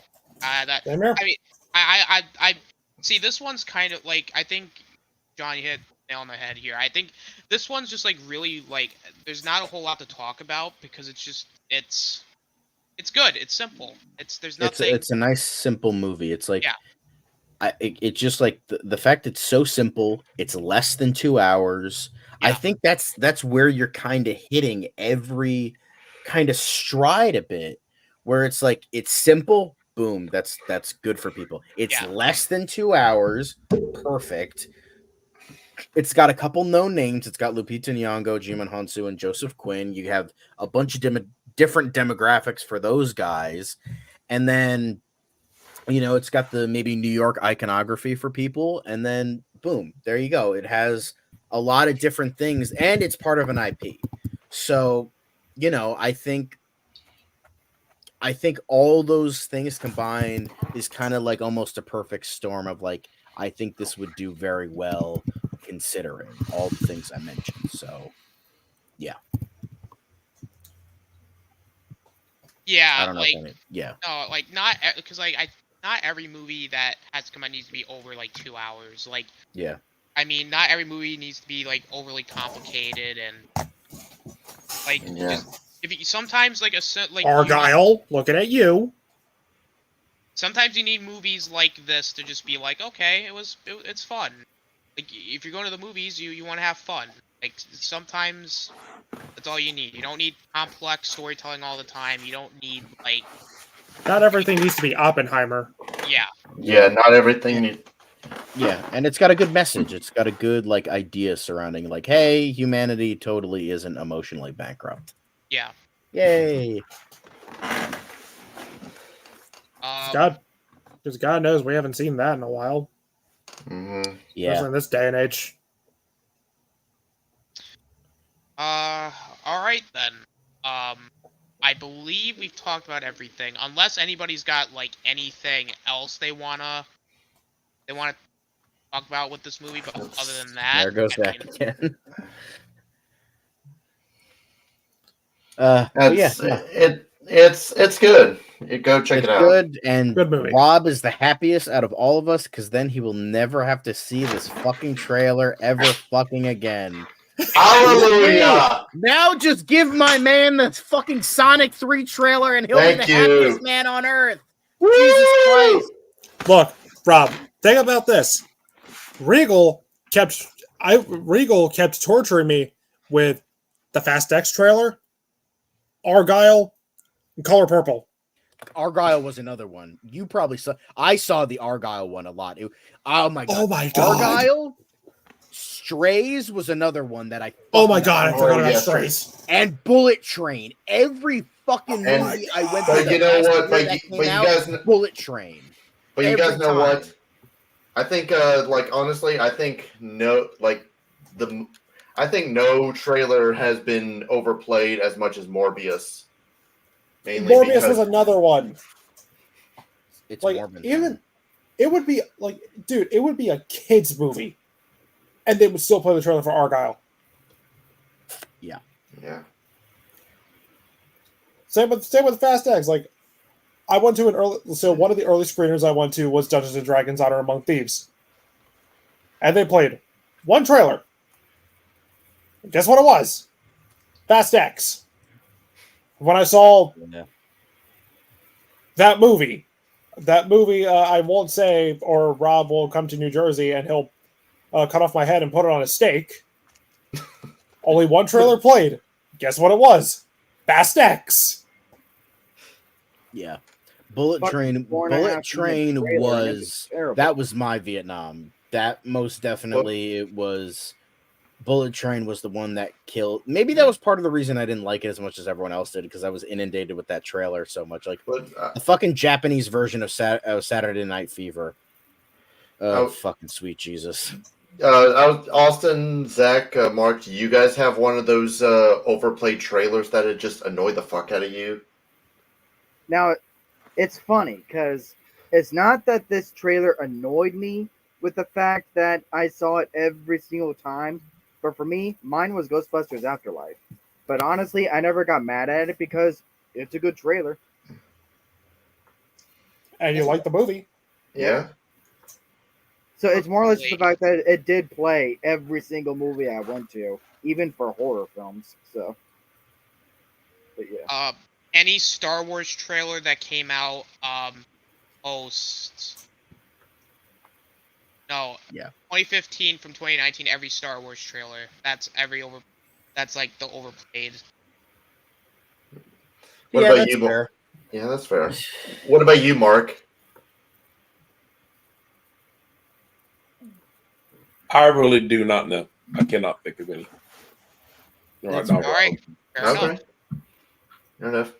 I mean, I see this one's kind of like, I think John, you hit the nail on the head here. I think this one's just like really like there's not a whole lot to talk about because it's good. It's simple. There's nothing. It's a nice simple movie. It's like it just like the fact it's so simple. It's less than 2 hours. Yeah. I think that's where you're kind of hitting every kind of stride a bit, where it's like it's simple. Boom, that's good for people. It's less than 2 hours. Perfect. It's got a couple known names. It's got Lupita Nyong'o, Jimon Honsu, and Joseph Quinn. You have a bunch of different demographics for those guys, and then it's got the maybe New York iconography for people, and then boom, there you go. It has a lot of different things, and it's part of an IP. So, I think all those things combined is kind of like almost a perfect storm of like, I think this would do very well considering all the things I mentioned. So, yeah. I Yeah, don't know like if any, yeah. no, like not because like not every movie that has to come out needs to be over like 2 hours. Like Yeah. I mean, not every movie needs to be like overly complicated and like Yeah. just if you, sometimes like Argyle, looking at you. sometimes you need movies like this to just be like, okay, it's fun. Like if you're going to the movies, you want to have fun. Like sometimes that's all you need. You don't need complex storytelling all the time. You don't need like Not everything needs to be Oppenheimer. yeah. Yeah, not everything. Yeah, and it's got a good message. It's got a good like idea surrounding like, hey, humanity totally isn't emotionally bankrupt. Yeah. Yay. Because God knows we haven't seen that in a while. Mm-hmm. Yeah. Especially in this day and age. All right then. I believe we've talked about everything. Unless anybody's got like anything else they wanna talk about with this movie, but other than that, There goes I that mean, again. Yeah, no, It's good. You go check it's it out. good, and Good movie. Rob is the happiest out of all of us because then he will never have to see this fucking trailer ever fucking again. Hallelujah! Now just give my man the fucking Sonic 3 trailer and he'll be Thank the you. happiest man on earth. Jesus Christ. Look, Rob, think about this. Regal kept torturing me with the Fast X trailer, Argyle, and Color Purple. Argyle was another one. You probably saw. I saw the Argyle one a lot. Oh my god. Oh my god. Argyle, Strays was another one that I. Oh my god, I forgot about yeah, Strays. And Bullet Train. Every fucking movie I went But to. you know what? But you guys, Bullet Train. but you guys know time. what? I think, like honestly, I think no trailer has been overplayed as much as Morbius. Mainly Morbius because was another one. It's Like Morbin even time. it would be like, dude, it would be a kids movie, and they would still play the trailer for Argyle. Yeah. Same with Fast X. Like, I went to one of the early screeners I went to was Dungeons and Dragons: Honor Among Thieves, and they played one trailer. Guess what it was? Fast X. When I saw that movie, I won't say, or Rob will come to New Jersey and he'll cut off my head and put it on a stake. Only one trailer played. Guess what it was? Fast X. Yeah. Bullet Train was that was my Vietnam. That most definitely it was. Bullet Train was the one that killed. Maybe that was part of the reason I didn't like it as much as everyone else did because I was inundated with that trailer so much. Like the fucking Japanese version of Saturday Night Fever. Fucking sweet Jesus. Austin, Zach, Mark, do you guys have one of those overplayed trailers that had just annoyed the fuck out of you? Now, it's funny because it's not that this trailer annoyed me with the fact that I saw it every single time, but for me, mine was Ghostbusters Afterlife. But honestly, I never got mad at it because it's a good trailer. And you like the movie. Yeah. So it's more or less the fact that it did play every single movie I went to, even for horror films. So, but yeah. Any Star Wars trailer that came out post 2015 from 2019, every Star Wars trailer. That's like the overplayed. What about you, Mark? Yeah, that's fair. What about you, Mark? I really do not know. I cannot think of any. All right. Fair enough. Fair enough.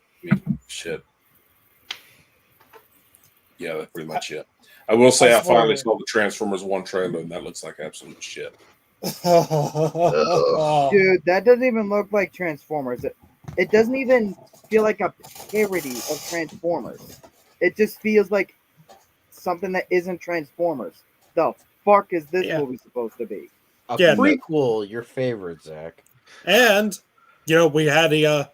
Shit. Yeah, that's pretty much it. I will say I finally saw the Transformers 1 trailer, and that looks like absolute shit. Dude, that doesn't even look like Transformers. It doesn't even feel like a parody of Transformers. It just feels like something that isn't Transformers. The fuck is this movie supposed to be? A Yeah, prequel, your favorite, Zach. And we had the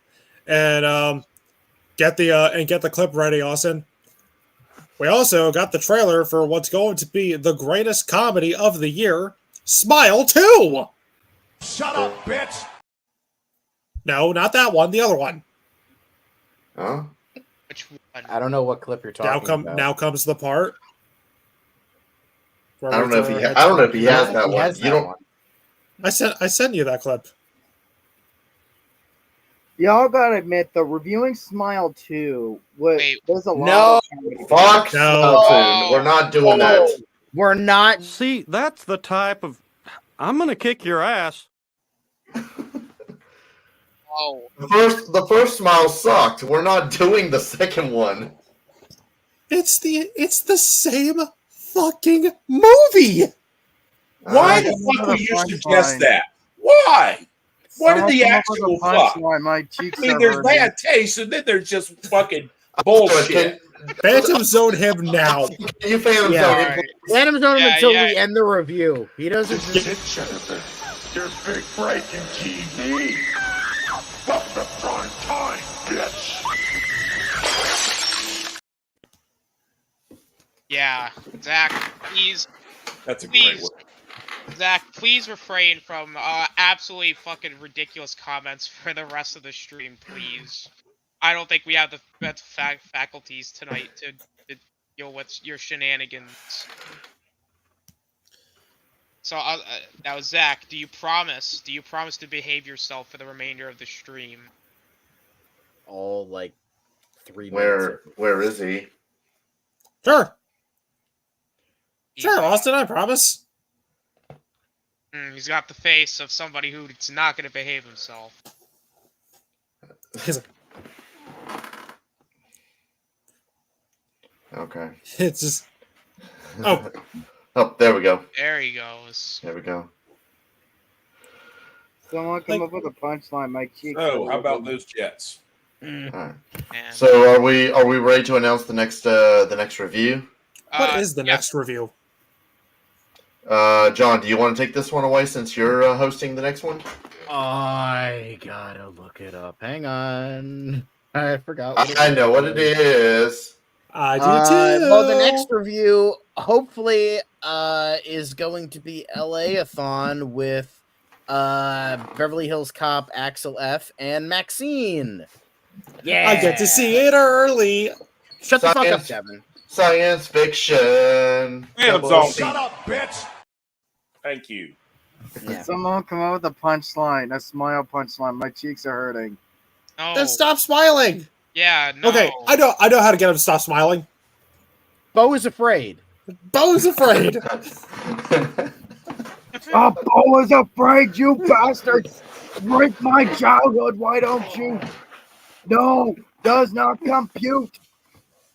get the clip ready, Austin. We also got the trailer for what's going to be the greatest comedy of the year, Smile 2! Shut up, bitch! No, not that one, the other one. Huh? Which one? I don't know what clip you're talking about. Now comes the part. I don't know if he has that one. Has that one. I sent you that clip. Y'all gotta admit, the reviewing Smile 2 there's a lot No. of comedy. Fuck No. Smelton. We're not doing that. We're not. See, that's the type of I'm gonna kick your ass. Oh, The first Smile sucked. We're not doing the second one. It's the same fucking movie. Why the fuck would you suggest that? Why? What are the actual fuck? My cheeks I mean, there's bad taste, and then there's just fucking bullshit. Phantom Zone him now. Can you Phantom Zone him? Phantom Zone him until we end the review. He doesn't. Jennifer, you're big breaking TV. Fuck the prime time, bitch. yeah. Zach, please. That's a great one. Zach, please refrain from absolutely fucking ridiculous comments for the rest of the stream, please. I don't think we have the best faculties tonight to deal with your shenanigans. So now, Zach, do you promise? Do you promise to behave yourself for the remainder of the stream? All like 3 minutes. Where is he? Sure, Austin. I promise. He's got the face of somebody who's not going to behave himself. He's like, Okay. it's just. Oh, Oh, there we go. There he goes. There we go. Someone come up with a punchline. My cheeks. Oh, how about those Jets? All right. Man. So are we ready to announce the next review? what is the yeah. next review? John, do you want to take this one away since you're hosting the next one? I gotta look it up. Hang on. I forgot. I know what it is. I do too. Well, the next review hopefully is going to be LA-a-thon with Beverly Hills Cop Axel F and Maxine. Yeah, I get to see it early. Shut the fuck up, Science. Kevin. Science fiction. Phantom Zone. Shut up, bitch. Thank you. Yeah. Someone come up with a punchline. A smile punchline. My cheeks are hurting. No. Then stop smiling. Yeah, no. Okay, I know how to get him to stop smiling. Bo is afraid. Bo's afraid. Bo is afraid, you bastards! Break my childhood, why don't you? No, does not compute.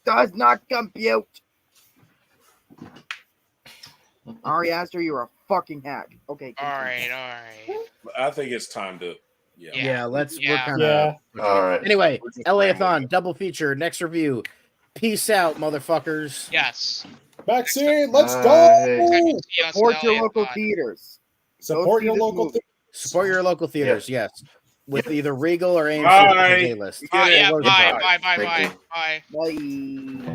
Does not compute. Ari Aster, you're a fucking hack. Okay. All right. I think it's time to. Yeah. Yeah, let's. Yeah. We're kind Yeah. of. All right. Anyway, LA-a-thon double feature next review. Peace out, motherfuckers. Yes. Maxine, let's Bye. go. Support your local theaters. Support Go see your this local. movie. Support your local theaters. Yes, with either Regal or AMC Bye. list. Yeah, Bye. bye. Thank you. Bye. Bye.